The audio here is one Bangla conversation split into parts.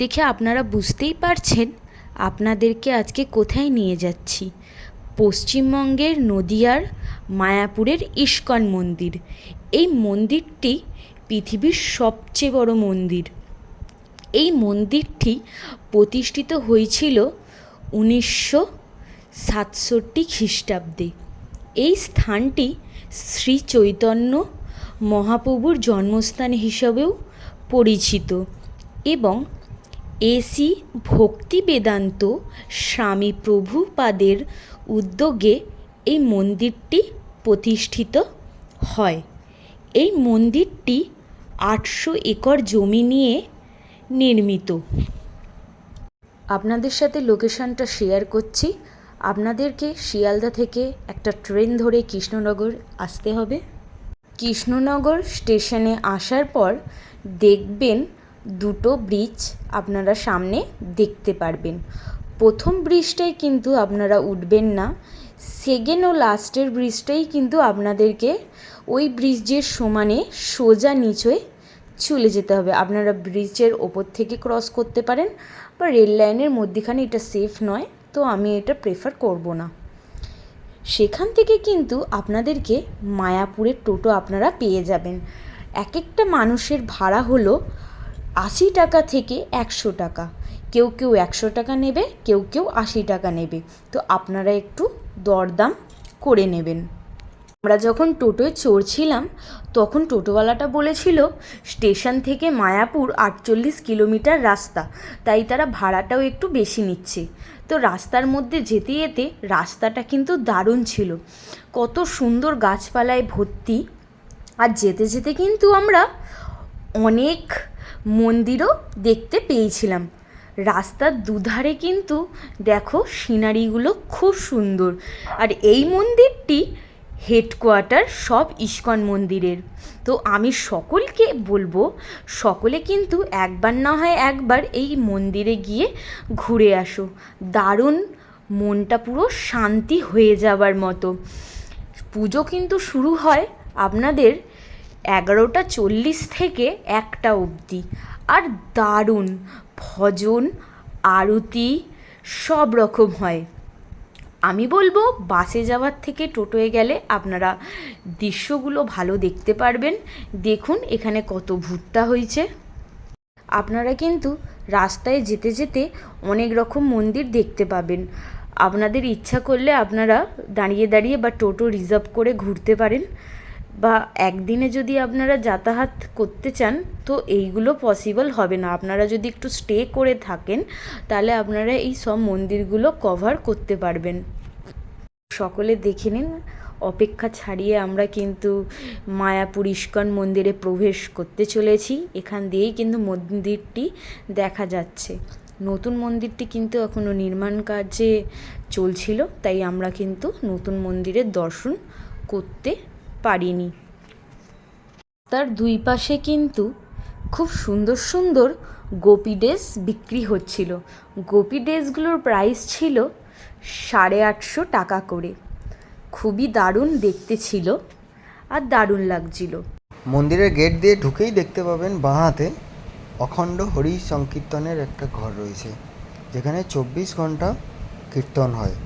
দেখে আপনারা বুঝতেই পারছেন আপনাদেরকে আজকে কোথায় নিয়ে যাচ্ছি। পশ্চিমবঙ্গের নদিয়ার মায়াপুরের ইস্কন মন্দির। এই মন্দিরটি পৃথিবীর সবচেয়ে বড় মন্দির। এই মন্দিরটি প্রতিষ্ঠিত হয়েছিল 1967 খ্রিস্টাব্দে। এই স্থানটি শ্রী চৈতন্য মহাপ্রভুর জন্মস্থান হিসাবেও পরিচিত এবং এসি ভক্তি বেদান্ত স্বামী প্রভুপাদের উদ্যোগে এই মন্দিরটি প্রতিষ্ঠিত হয়। এই মন্দিরটি 800 একর জমি নিয়ে নির্মিত। আপনাদের সাথে লোকেশনটা শেয়ার করছি। আপনাদেরকে শিয়ালদা থেকে একটা ট্রেন ধরে কৃষ্ণনগর আসতে হবে। কৃষ্ণনগর স্টেশনে আসার পর দেখবেন দুটো ব্রিজ আপনারা সামনে দেখতে পারবেন। প্রথম ব্রিজটাই কিন্তু আপনারা উঠবেন না, সেকেন্ড ও লাস্টের ব্রিজটাই কিন্তু আপনাদেরকে ওই ব্রিজের সমানে সোজা নিচে চলে যেতে হবে। আপনারা ব্রিজের ওপর থেকে ক্রস করতে পারেন বা রেল লাইনের মধ্যেখানে, এটা সেফ নয়, তো আমি এটা প্রেফার করব না। সেখান থেকে কিন্তু আপনাদেরকে মায়াপুরের টোটো আপনারা পেয়ে যাবেন। এক একটা মানুষের ভাড়া হলো 80 টাকা থেকে 100 টাকা। কেউ কেউ 100 টাকা নেবে, কেউ কেউ 80 টাকা নেবে, তো আপনারা একটু দরদাম করে নেবেন। আমরা যখন টোটোয় চড়ছিলাম তখন টোটোওয়ালাটা বলেছিল স্টেশন থেকে মায়াপুর 48 কিলোমিটার রাস্তা, তাই তারা ভাড়াটাও একটু বেশি নিচ্ছে। তো রাস্তার মধ্যে যেতে যেতে রাস্তাটা কিন্তু দারুণ ছিল, কত সুন্দর গাছপালায় ভর্তি। আর যেতে যেতে কিন্তু আমরা অনেক মন্দিরও দেখতে পেয়েছিলাম। রাস্তার দুধারে কিন্তু দেখো সিনারিগুলো খুব সুন্দর। আর এই মন্দিরটি হেডকোয়ার্টার সব ইস্কন মন্দিরের। তো আমি সকলকে বলবো, সকলে কিন্তু একবার না হয় একবার এই মন্দিরে গিয়ে ঘুরে আসো। দারুণ, মনটা পুরো শান্তি হয়ে যাবার মতো। পুজো কিন্তু শুরু হয় আপনাদের 11:40 থেকে 1টা অবধি। আর দারুণ ভজন আরতি সব রকম হয়। আমি বলবো বাসে যাওয়ার থেকে টোটোয় গেলে আপনারা দৃশ্যগুলো ভালো দেখতে পারবেন। দেখুন এখানে কত ভুট্টা হয়েছে। আপনারা কিন্তু রাস্তায় যেতে যেতে অনেক রকম মন্দির দেখতে পাবেন। আপনাদের ইচ্ছা করলে আপনারা দাঁড়িয়ে দাঁড়িয়ে বা টোটো রিজার্ভ করে ঘুরতে পারেন, বা একদিনে যদি আপনারা যাতায়াত করতে চান তো এইগুলো পসিবল হবে না। আপনারা যদি একটু স্টে করে থাকেন তাহলে আপনারা এই সব মন্দিরগুলো কভার করতে পারবেন। সকলে দেখে নিন। অপেক্ষা ছাড়িয়ে আমরা কিন্তু মায়াপুর ইস্কন মন্দিরে প্রবেশ করতে চলেছি। এখান দিয়েই কিন্তু মন্দিরটি দেখা যাচ্ছে। নতুন মন্দিরটি কিন্তু এখনও নির্মাণ কাজে চলছিল, তাই আমরা কিন্তু নতুন মন্দিরের দর্শন করতে পারিনি। তার দুই পাশে কিন্তু খুব সুন্দর সুন্দর গোপী ড্রেস বিক্রি হচ্ছিল। গোপী ড্রেসগুলোর প্রাইস ছিল 850 টাকা করে। খুবই দারুণ দেখতে ছিল আর দারুণ লাগছিল। মন্দিরের গেট দিয়ে ঢুকেই দেখতে পাবেন বাঁ হাতে অখণ্ড হরি সংকীর্তনের একটা ঘর রয়েছে, যেখানে 24 ঘন্টা কীর্তন হয়।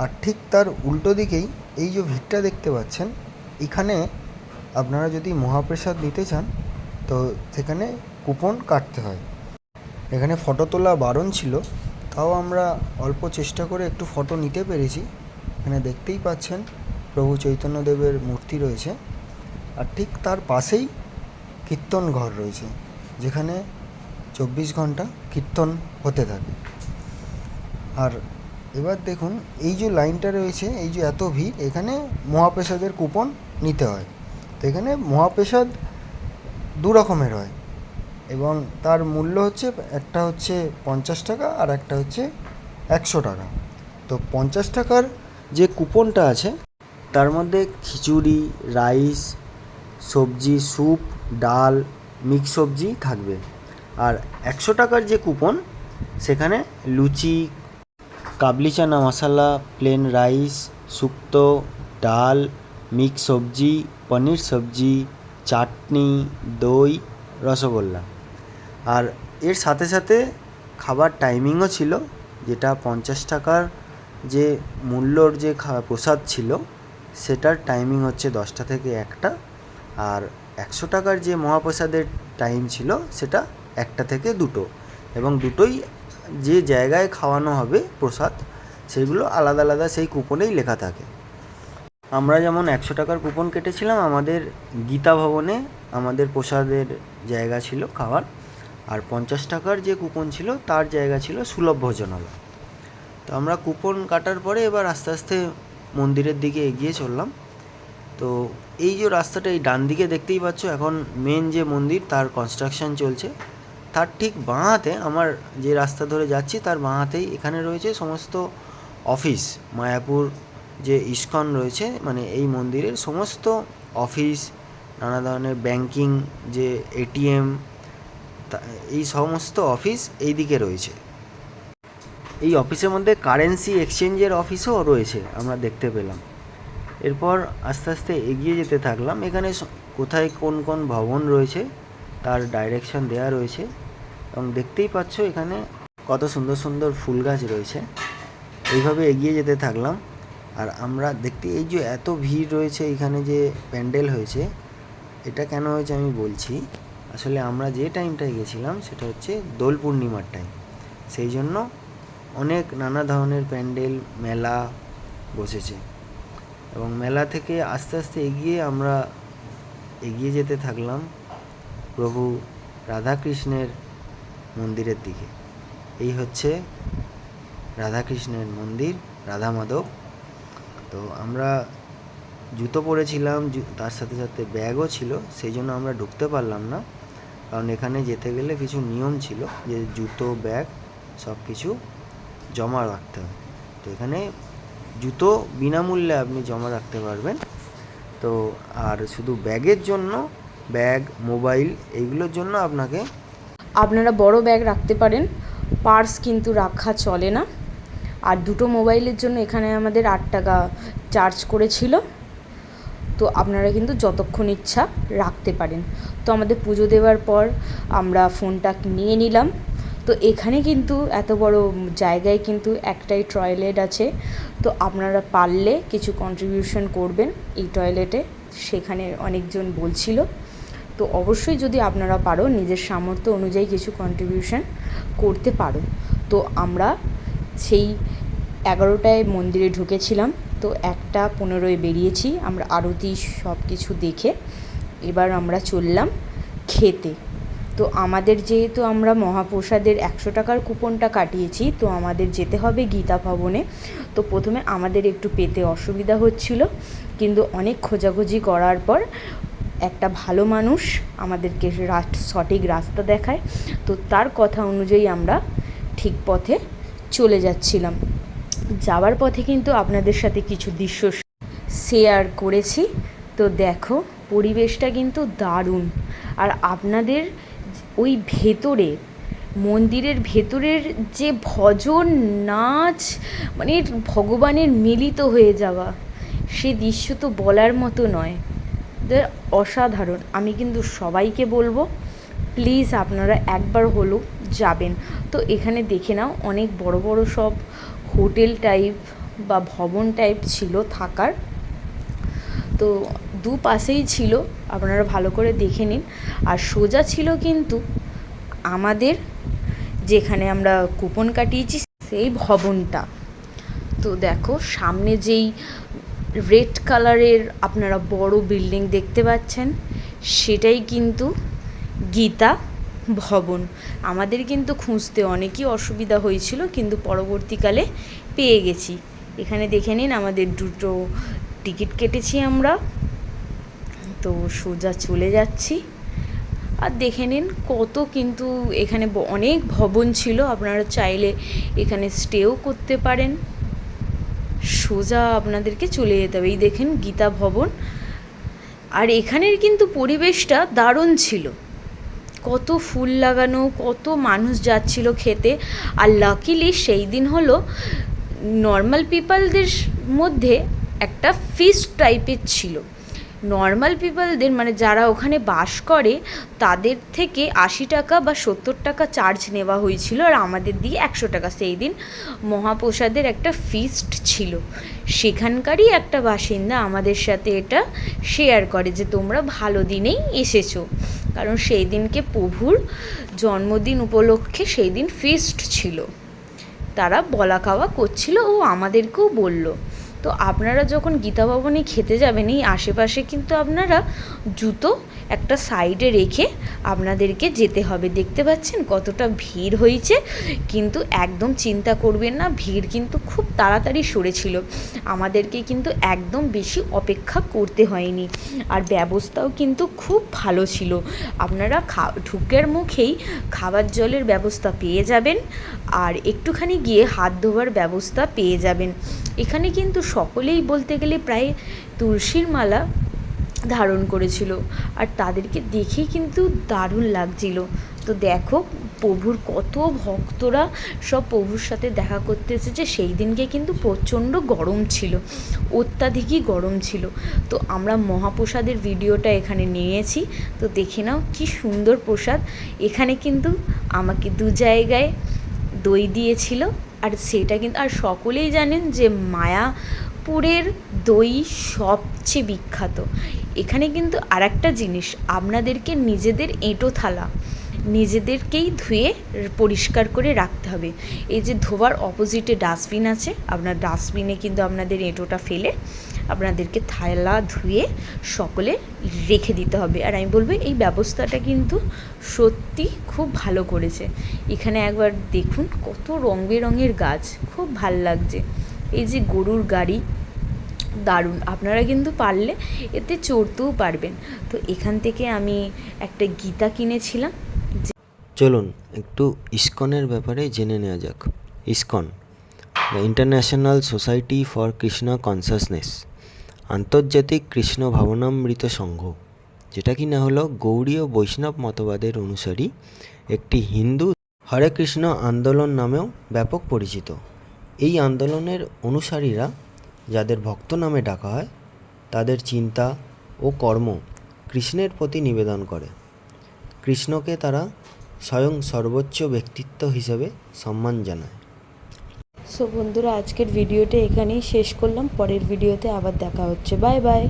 আর ঠিক তার উল্টো দিকেই এই যে ভিড়টা দেখতে পাচ্ছেন, এখানে আপনারা যদি মহাপ্রসাদ নিতে চান তো সেখানে কুপন কাটতে হয়। এখানে ফটো তোলা বারণ ছিল, তাও আমরা অল্প চেষ্টা করে একটু ফটো নিতে পেরেছি। এখানে দেখতেই পাচ্ছেন প্রভু চৈতন্যদেবের মূর্তি রয়েছে, আর ঠিক তার পাশেই কীর্তন ঘর রয়েছে, যেখানে 24 ঘন্টা কীর্তন হতে থাকে। আর এবার দেখুন এই যে লাইনটা রয়েছে, এই যে এত ভিড়, এখানে মহাপ্রসাদের কুপন নিতে হয়। তো এখানে মহাপ্রসাদ 2 রকমের হয় এবং তার মূল্য হচ্ছে, একটা হচ্ছে 50 টাকা আর একটা হচ্ছে 100 টাকা। তো 50 টাকার যে কুপনটা আছে তার মধ্যে খিচুড়ি, রাইস, সবজি, স্যুপ, ডাল, মিক্স সবজি থাকবে। আর 100 টাকার যে কুপন সেখানে লুচি, কাবলি চানা মশলা, প্লেন রাইস, শুক্তো, ডাল, মিক্স সবজি, পনির সবজি, চাটনি, দই, রসগোল্লা। আর এর সাথে সাথে খাবার টাইমিংও ছিল, যেটা 50 টাকার যে মূল্যর যে প্রসাদ ছিল সেটার টাইমিং হচ্ছে 10টা থেকে 1টা, আর 100 টাকার যে মহাপ্রসাদের টাইম ছিল সেটা 1টা থেকে 2টো, এবং দুটোই যে জায়গায় খাওয়ানো হবে প্রসাদ সেগুলো আলাদা আলাদা সেই কুপনেই লেখা থাকে। আমরা যেমন 100 টাকার কুপন কেটেছিলাম, আমাদের গীতা ভবনে আমাদের প্রসাদের জায়গা ছিল খাওয়ার, আর 50 টাকার যে কুপন ছিল তার জায়গা ছিল সুলভ ভোজনালয়। তো আমরা কুপন কাটার পরে এবার আস্তে আস্তে মন্দিরের দিকে এগিয়ে চললাম। তো এই যে রাস্তাটা, এই ডান দিকে দেখতেই পাচ্ছ, এখন মেন যে মন্দির তার কনস্ট্রাকশন চলছে। তার ঠিক বাঁ হাতে, আমার যে রাস্তা ধরে যাচ্ছি তার বাঁ হাতেই এখানে রয়েছে সমস্ত অফিস। মায়াপুর যে ইস্কন রয়েছে, মানে এই মন্দিরের সমস্ত অফিস, নানা ধরনের ব্যাংকিং, যে এটিএম, এই সমস্ত অফিস এই দিকে রয়েছে। এই অফিসের মধ্যে কারেন্সি এক্সচেঞ্জের অফিসও রয়েছে আমরা দেখতে পেলাম। এরপর আস্তে আস্তে এগিয়ে যেতে থাকলাম। এখানে কোথায় কোন কোন ভবন রয়েছে তার ডাইরেকশন দেওয়া রয়েছে, এবং দেখতেই পাচ্ছ এখানে কত সুন্দর সুন্দর ফুল গাছ রয়েছে। এইভাবে এগিয়ে যেতে থাকলাম। আর আমরা দেখতে, এই যে এত ভিড় রয়েছে এখানে, যে প্যান্ডেল হয়েছে, এটা কেন হয়েছে আমি বলছি। আসলে আমরা যে টাইমটায় গেছিলাম সেটা হচ্ছে দোল পূর্ণিমার টাইম, সেই জন্য অনেক নানা ধরনের প্যান্ডেল, মেলা বসেছে। এবং মেলা থেকে আস্তে আস্তে আমরা এগিয়ে যেতে থাকলাম প্রভু রাধাকৃষ্ণের মন্দিরের দিকে। এই হচ্ছে রাধাকৃষ্ণের মন্দির, রাধা মাধব। তো আমরা জুতো পরেছিলাম, তার সাথে সাথে ব্যাগও ছিল, সেই জন্য আমরা ঢুকতে পারলাম না, কারণ এখানে যেতে গেলে কিছু নিয়ম ছিল যে জুতো, ব্যাগ সব কিছু জমা রাখতে হবে। তো এখানে জুতো বিনামূল্যে আপনি জমা রাখতে পারবেন। তো আর শুধু ব্যাগের জন্য, ব্যাগ, মোবাইল এইগুলোর জন্য আপনারা বড় ব্যাগ রাখতে পারেন, পার্স কিন্তু রাখা চলে না। আর দুটো মোবাইলের জন্য এখানে আমাদের 8 টাকা চার্জ করেছিল। তো আপনারা কিন্তু যতক্ষণ ইচ্ছা রাখতে পারেন। তো আমাদের পুজো দেওয়ার পর আমরা ফোনটা নিয়ে নিলাম। তো এখানে কিন্তু এত বড় জায়গায় কিন্তু একটাই টয়লেট আছে। তো আপনারা পারলে কিছু কন্ট্রিবিউশন করবেন এই টয়লেটে, সেখানে অনেকজন বলছিল। তো অবশ্যই যদি আপনারা পারো, নিজের সামর্থ্য অনুযায়ী কিছু কন্ট্রিবিউশন করতে পারো। তো আমরা সেই 11টায় মন্দিরে ঢুকেছিলাম, তো 1:15 বেরিয়েছি আমরা আরতি সব কিছু দেখে। এবার আমরা চললাম খেতে। তো আমাদের যেহেতু আমরা মহাপ্রসাদের 100 টাকার কুপনটা কাটিয়েছি, তো আমাদের যেতে হবে গীতা ভবনে। তো প্রথমে আমাদের একটু পেতে অসুবিধা হচ্ছিল, কিন্তু অনেক খোঁজাখুঁজি করার পর একটা ভালো মানুষ আমাদেরকে সঠিক রাস্তা দেখায়। তো তার কথা অনুযায়ী আমরা ঠিক পথে চলে যাচ্ছিলাম। যাওয়ার পথে কিন্তু আপনাদের সাথে কিছু দৃশ্য শেয়ার করেছি। তো দেখো, পরিবেশটা কিন্তু দারুণ। আর আপনাদের ওই ভেতরে, মন্দিরের ভেতরের যে ভজন, নাচ, মানে ভগবানের মিলিত হয়ে যাওয়া, সে দৃশ্য তো বলার মতো নয়, অসাধারণ। আমি কিন্তু সবাইকে বলবো, প্লিজ আপনারা একবার হলেও যাবেন। তো এখানে দেখে নাও, অনেক বড় বড় সব হোটেল টাইপ বা ভবন টাইপ ছিল থাকার। তো দুপাশেই ছিল, আপনারা ভালো করে দেখে নিন। আর সোজা ছিল কিন্তু আমাদের যেখানে আমরা কুপন কাটিয়েছি সেই ভবনটা। তো দেখো, সামনে যেই রেড কালারের আপনারা বড় বিল্ডিং দেখতে পাচ্ছেন, সেটাই কিন্তু গীতা ভবন। আমাদের কিন্তু খুঁজতে অনেকই অসুবিধা হয়েছিল, কিন্তু পরবর্তীকালে পেয়ে গেছি। এখানে দেখে নিন, আমাদের 2টো টিকিট কেটেছি আমরা। তো সোজা চলে যাচ্ছি। আর দেখে নিন কত, কিন্তু এখানে অনেক ভবন ছিল, আপনারা চাইলে এখানে স্টেও করতে পারেন। সোজা আপনাদেরকে চলে যেতে হবে। এই দেখেন গীতা ভবন। আর এখানের কিন্তু পরিবেশটা দারুণ ছিল, কত ফুল লাগানো, কত মানুষ যাচ্ছিল খেতে। আর লাকিলি সেই দিন হলো নর্মাল পিপলদের মধ্যে একটা ফিস্ট টাইপের ছিল, নর্মাল পিপলদের মানে যারা ওখানে বাস করে তাদের থেকে 80 টাকা বা 70 টাকা চার্জ নেওয়া হয়েছিল, আর আমাদের দিয়ে 100 টাকা। সেই দিন মহাপ্রসাদের একটা ফিস্ট ছিল, সেখানকারই একটা বাসিন্দা আমাদের সাথে এটা শেয়ার করে যে তোমরা ভালো দিনেই এসেছো, কারণ সেই দিনকে প্রভুর জন্মদিন উপলক্ষে সেই দিন ফিস্ট ছিল। তারা বলা খাওয়া করছিল ও আমাদেরকেও বলল। তো আপনারা যখন গীতা ভবনে খেতে যাবেন এই আশেপাশে কিন্তু আপনারা জুতো একটা সাইডে রেখে আপনাদেরকে যেতে হবে। দেখতে পাচ্ছেন কতটা ভিড় হয়েছে, কিন্তু একদম চিন্তা করবেন না, ভিড় কিন্তু খুব তাড়াতাড়ি সরেছিল, আমাদেরকে কিন্তু একদম বেশি অপেক্ষা করতে হয়নি, আর ব্যবস্থাও কিন্তু খুব ভালো ছিল। আপনারা ঢুকের মুখেই খাবার জলের ব্যবস্থা পেয়ে যাবেন, আর একটুখানি গিয়ে হাত ধোয়ার ব্যবস্থা পেয়ে যাবেন। এখানে কিন্তু সকলেই বলতে গেলে প্রায় তুলসীর মালা ধারণ করেছিল, আর তাদেরকে দেখেই কিন্তু দারুণ লাগছিল। তো দেখো প্রভুর কত ভক্তরা সব প্রভুর সাথে দেখা করতে এসেছে। সেই দিনকে কিন্তু প্রচণ্ড গরম ছিল, অত্যাধিকই গরম ছিল। তো আমরা মহাপ্রসাদের ভিডিওটা এখানে নিয়েছি, তো দেখে নাও কি সুন্দর প্রসাদ। এখানে কিন্তু আমাকে 2 জায়গায় দই দিয়েছিল, আর সেটা কিন্তু, আর সকলেই জানেন যে মায়াপুরের দই সবচেয়ে বিখ্যাত। এখানে কিন্তু আর একটা জিনিস, আপনাদেরকে নিজেদের এঁটো থালা নিজেদেরকেই ধুয়ে পরিষ্কার করে রাখতে হবে। এই যে ধোবার অপোজিটে ডাস্টবিন আছে, আপনার ডাস্টবিনে কিন্তু আপনাদের এঁটোটা ফেলে আপনাদেরকে থালা ধুয়ে সকলে রেখে দিতে হবে। আর আমি বলবো এই ব্যবস্থাটা কিন্তু সত্যি খুব ভালো করেছে। এখানে একবার দেখুন কত রং বেরঙের গাছ, খুব ভাল লাগছে। এই যে গরুর গাড়ি, দারুণ। আপনারা কিন্তু পারলে এতে চড়তেও পারবেন। তো এখান থেকে আমি একটা গীতা কিনেছিলাম। চলুন একটু ইসকনের ব্যাপারে জেনে নেওয়া যাক। ISKCON, the international society for Krishna consciousness, আন্তর্জাতিক কৃষ্ণ ভাবনামৃত সংঘ, যেটা কি না হলো গৌড়ীয় বৈষ্ণব মতবাদের অনুসারী একটি হিন্দু হরে কৃষ্ণ আন্দোলন নামেও ব্যাপক পরিচিত। এই আন্দোলনের অনুসারীরা, যাদের ভক্ত নামে ডাকা হয়, তাদের চিন্তা ও কর্ম কৃষ্ণের প্রতি নিবেদন করে। কৃষ্ণকে তারা স্বয়ং সর্বোচ্চ ব্যক্তিত্ব হিসেবে সম্মান জানায়। সো বন্ধুরা, আজকের ভিডিওটা এখানেই শেষ করলাম, পরের ভিডিওতে আবার দেখা হচ্ছে। Bye bye.